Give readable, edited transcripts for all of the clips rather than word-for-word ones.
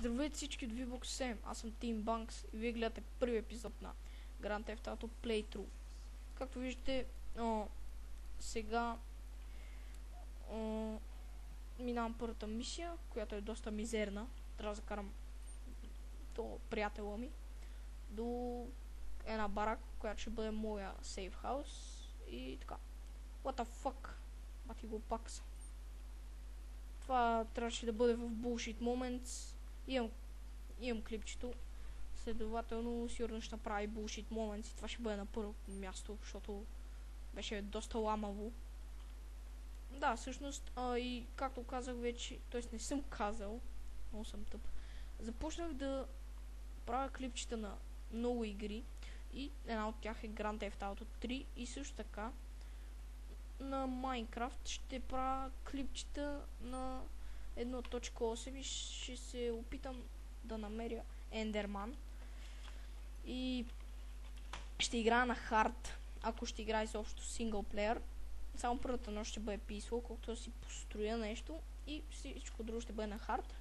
Здравейте всички от VBOX 7, аз съм Team Banks и вие гледате първи епизод на Grand Theft Auto Playthrough. Както виждате, сега минавам първата мисия, която е доста мизерна. Трябва да закарам до приятела ми, до една барак, която ще бъде моя сейф хаус и така. What the fuck? Бати го пакса. Това трябваше да бъде в Bullshit Moments. Имам клипчето. Следователно сигурно ще направи Bullshit Moments и това ще бъде на първо място, защото беше доста ламаво. Да, всъщност, и както казах вече, т.е. не съм казал, много съм тъп. Започнах да правя клипчета на много игри и една от тях е Grand Theft Auto 3 и също така на Minecraft ще правя клипчета на 1.8 и ще се опитам да намеря Ендерман и ще играя на хард, ако ще играя изобщо синглплеер. Само първата нощ ще бъде peaceful, колкото да си построя нещо и всичко друго ще бъде на хард.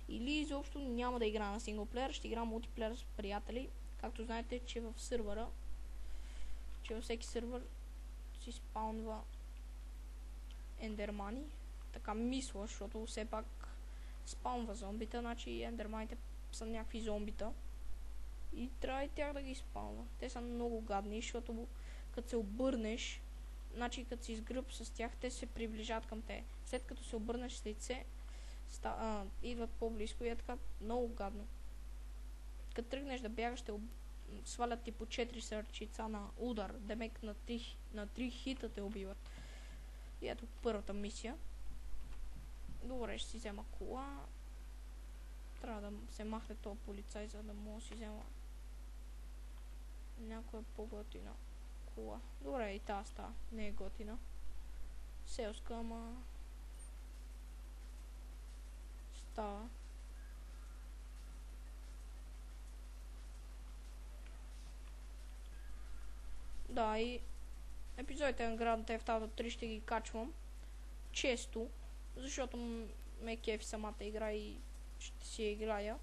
Или изобщо няма да играя на синглплеер, ще играя мултиплеер с приятели. Както знаете, че в сървъра, че във всеки сървър си спаунва ендермани. Така мисля, защото все пак спаунва зомбита, значи ендерманите са някакви зомбита. И трябва и тях да ги спаунва. Те са много гадни, защото като се обърнеш, значи като си сгръб с тях, те се приближават към те. След като се обърнеш с лице, идват по-близко и е така много гадно. Като тръгнеш да бягаш, ще свалят ти по 4 сърчица на удар, демек на 3 хита те убиват. И ето първата мисия. Добре, ще си взема кола. Трябва да се махне този полицай, за да мога да си взема някоя по-готина кола. Добре, и тази става. Не е готина. Селска, ама става. Да, и епизодите на Grand Theft Auto 3 ще ги качвам често, защото ме кефи самата игра и ще си я играя.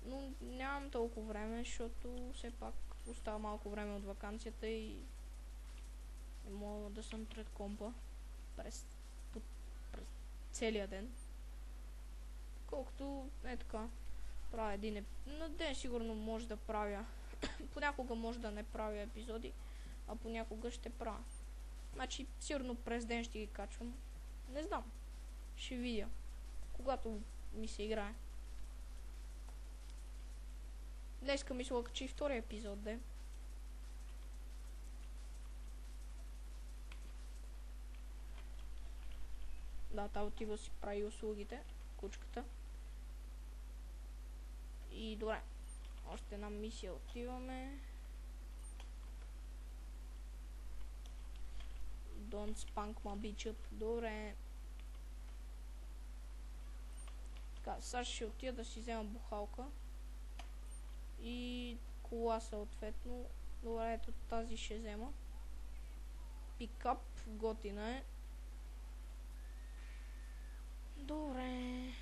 Но нямам толкова време, защото все пак остава малко време от ваканцията и не мога да съм пред компа през целия ден. Колкото е така, правя един на ден сигурно може да правя. Понякога може да не правя епизоди, а понякога ще правя. Значи сигурно през ден ще ги качвам. Не знам. Ще видя. Когато ми се играе. Днеска ми се лъкачи втория епизод, де. Да, та отива си прави услугите. Кучката. И добре. Още една мисия отиваме. Don't spank my bitch up. Добре. Така, сега ще отида да си взема бухалка. И кола съответно. Добре, ето тази ще взема. Пикап, готина е. Добре.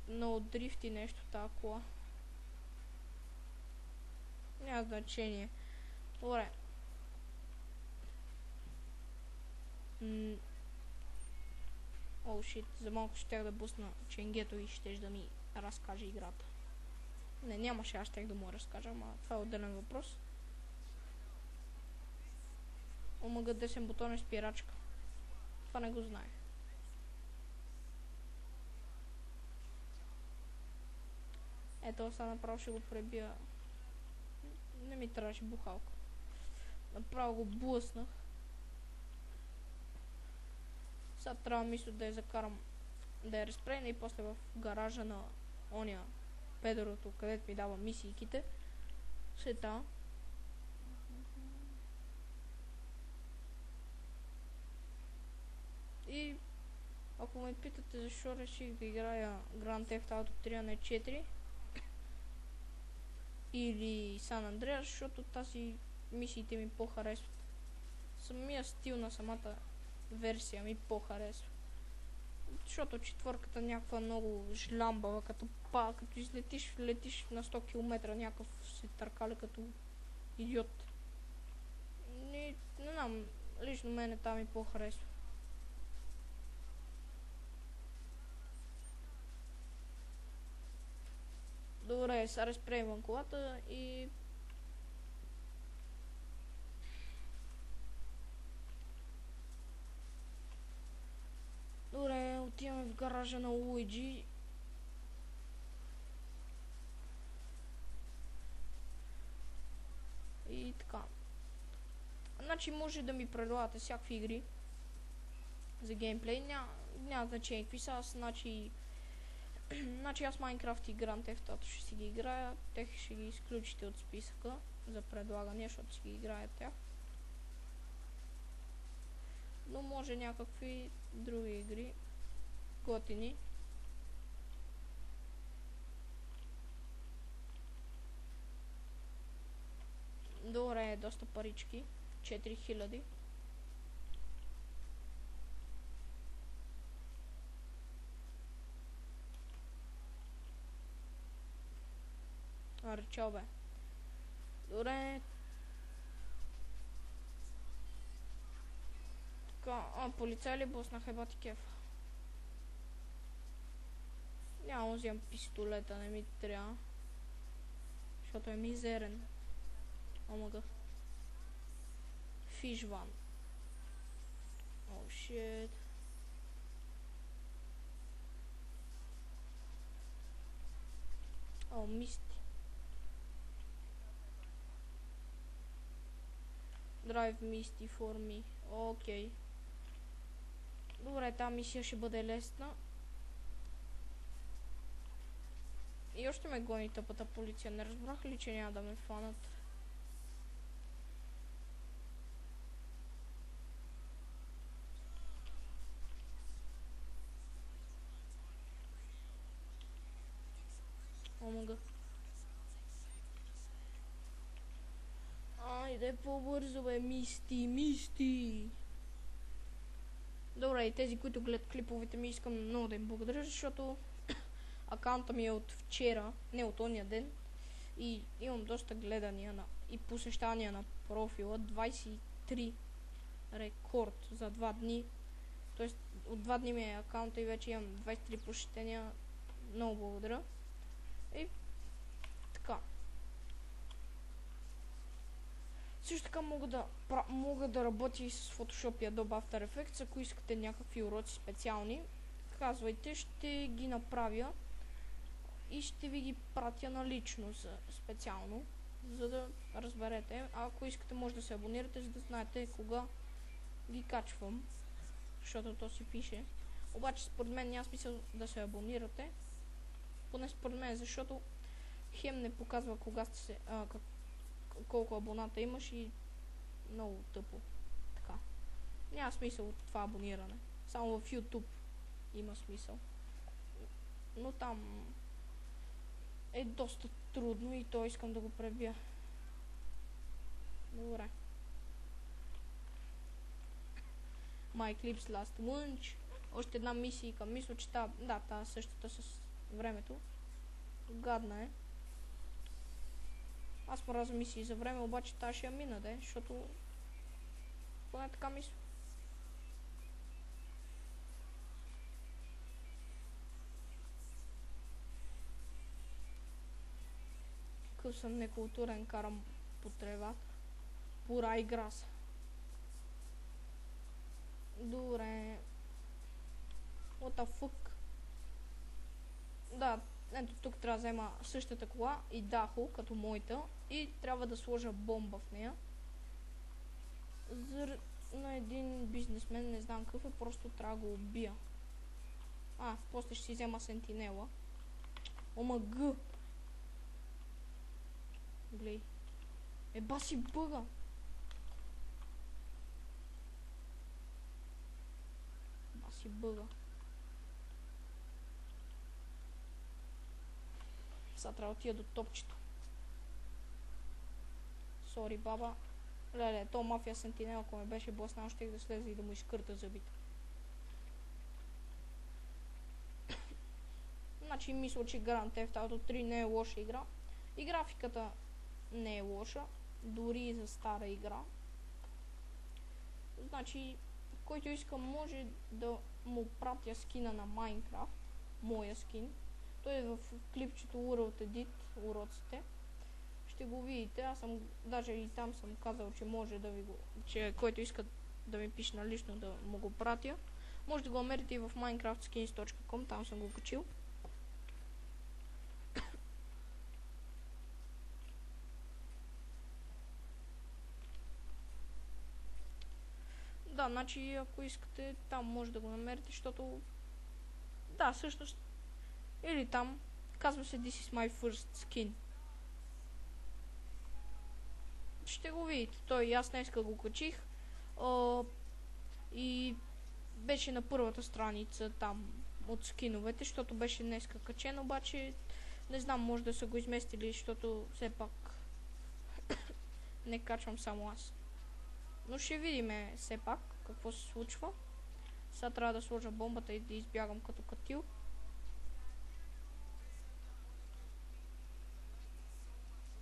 Но дрифти нещо тази кола. Няма значение. Добре. О, шит, за малко щях да бусна ченгето и щеш да ми разкаже играта. Не, нямаше, аз щях да му разкажа, ама това е отделен въпрос. Омага десен бутон е спирачка. Това не го знаех. Ето, сега направо ще го пребия. Не ми трябваше бухалка. Направо го блъснах. Сега трябва мисля да я закарам, да я разпрена и после в гаража на оня педерото, където ми дава мисийките. Сета. И ако ме питате защо реших да играя Grand Theft Auto 3, а не 4 или San Andreas, защото тази мисиите ми по-харесват. Самия стил на самата версия ми по-харесва. защото четвърката някаква много жлямбава, като излетиш, летиш на 100 км, някакъв се търкаля като идиот. Не знам, лично мене там ми по-харесва. Добре, сега разпремвам колата и... Добре, отиваме в гаража на Луиджи. И така. Значи може да ми предлагате всякакви игри за геймплей. Няма значение какви са. Значи аз Майнкрафт и Grand Theft Auto ще си ги играя. Тех ще ги изключите от списъка за предлагане, защото си ги играя тях. Но може някакви други игри готини. Добре, доста парички. 4000. Чао бе. Добре. Така, полицай ли боснаха бати кеф? Няма да вземам пистолета, не ми трябва. Защото е мизерен. Омага. Фишван. О, шит. О, мисти. Drive Misty for me. Окей. Добре, тази мисия ще бъде лесна. И още ме гони тъпата полиция. Не разбрах ли, че няма да ме фанат? Омага. Айде по-бързо бе, мисти. Добре, и тези, които гледат клиповете ми, искам много да им благодаря, защото акаунта ми е от вчера, не от ония ден. И имам доста гледания и посещания на профила. 23 рекорд за 2 дни. Тоест от 2 дни ми е акаунта и вече имам 23 посещения. Много благодаря. И така. Също така мога да работя и с Photoshop и Adobe After Effects, ако искате някакви уроци специални. Казвайте, ще ги направя и ще ви ги пратя налично специално, за да разберете. А ако искате, може да се абонирате, за да знаете кога ги качвам, защото то си пише. Обаче според мен няма смисъл да се абонирате, поне според мен, защото хем не показва кога сте се, колко абоната имаш и много тъпо. Така. Няма смисъл от това абониране. Само в YouTube има смисъл. Но там е доста трудно и то искам да го пребия. Добре. My Clips Last Lunch. Още една мисия. Мисля, че тази същата с времето. Гадна е. Аз мразя мисии за време, обаче тази ще я мина, защото поне така мисля. Какъв съм некултурен, карам по тревата. Пора игра са. Добре. What the fuck? Да, ето тук трябва да взема същата кола и дахо, като моята. И трябва да сложа бомба в нея. На един бизнесмен, не знам какъв е, просто трябва да го убия. После ще си взема сентинела. ОМГ. Глей. Баси бъга. Баси бъга. Сега трябва да отида до топчето. Сори, баба. Леле, то мафия сентинел, ако ме беше блъснал, щех да слезе и да му изкърта зъбите. Значи мисля, че Grand Theft Auto 3 не е лоша игра. И графиката не е лоша, дори и за стара игра. Значи, който иска, може да му пратя скина на Minecraft, моя скин. Той е в клипчето World Edit, уроците. Ще го видите, аз съм, даже и там съм казал, че може да ви го, че който иска да ми пише на лично да му го пратя. Може да го намерите и в minecraftskins.com, там съм го качил. Да, значи ако искате, там може да го намерите, защото... Да, всъщност... Или там, казва се This is my first skin. Ще го видите, той аз днеска го качих. И беше на първата страница там от скиновете, защото беше днеска качен, обаче не знам, може да са го изместили, защото все пак не качвам само аз. Но ще видим все пак какво се случва. Сега трябва да сложа бомбата и да избягам като катил.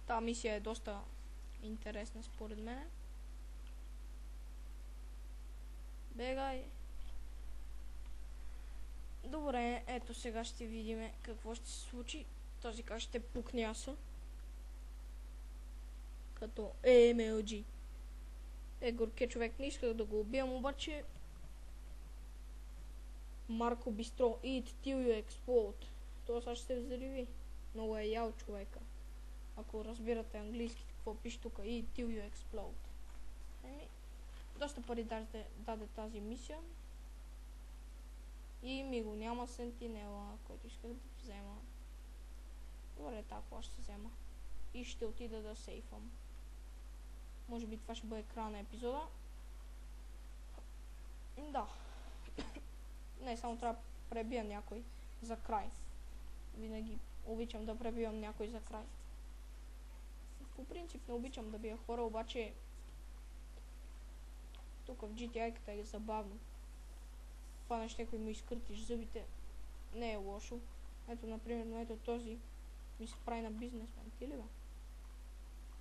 Та мисия е доста интересна според мен. Бегай. Добре, ето сега ще видим какво ще се случи. Този как ще пукняса. Като MLG. Горке човек, не исках да го убиям, обаче Марко Бистро, eat till you explode. Това сега ще се взриви. Много е ял човека. Ако разбирате английски, какво пише тук, eat till you explode. Доста пари даде тази мисия. И ми го няма сентинела, който исках да взема. Добре, така ще взема. И ще отида да сейфам. Може би това ще бъде края на епизода. Да. Не, само трябва да пребия някой за край. Винаги обичам да пребивам някой за край. По принцип не обичам да бия хора, обаче тук в GTA-ката е забавно. Фанеш някой му изкъртиш зъбите. Не е лошо. Ето, например, ето този ми се прави на бизнесмен. Ти ли бе?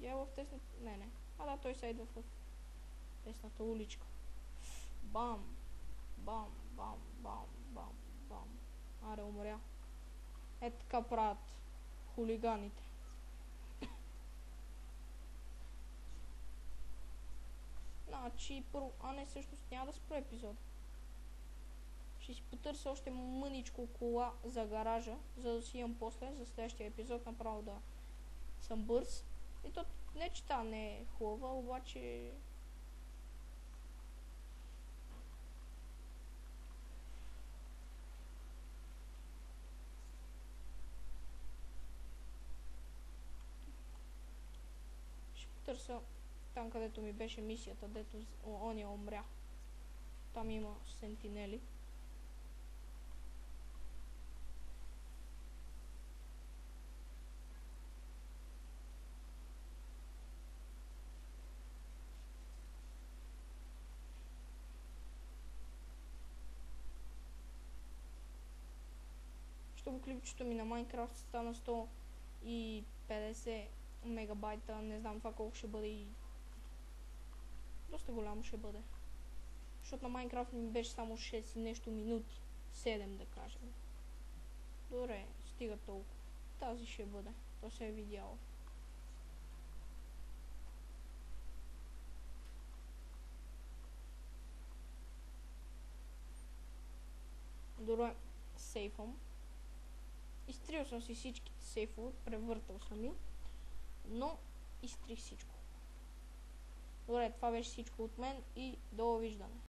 Я в тесната... Не. Да, той се идва в тесната уличка. Бам! Бам! Бам! Бам! Бам! Бам! Аре, умря. Ето така правят хулиганите. Значи, първо... не, всъщност няма да спра епизода. Ще си потърся още мъничко кола за гаража, за да си имам после, за следващия епизод направо да съм бърз. И то не че та не е хубава, обаче... Ще потърся там, където ми беше мисията, дето оня умря. Там има сентинели. Защото клипчето ми на Minecraft стана 150 мегабайта, не знам това колко ще бъде и... Доста голямо ще бъде. Защото на Minecraft ми беше само 6 и нещо минути. 7 да кажем. Добре, стига толкова. Тази ще бъде. То се е видяло. Добре, сейфом. Изтрил съм си всичките сейфове, превъртал съм ги, но изтрих всичко. Добре, това беше всичко от мен и довиждане.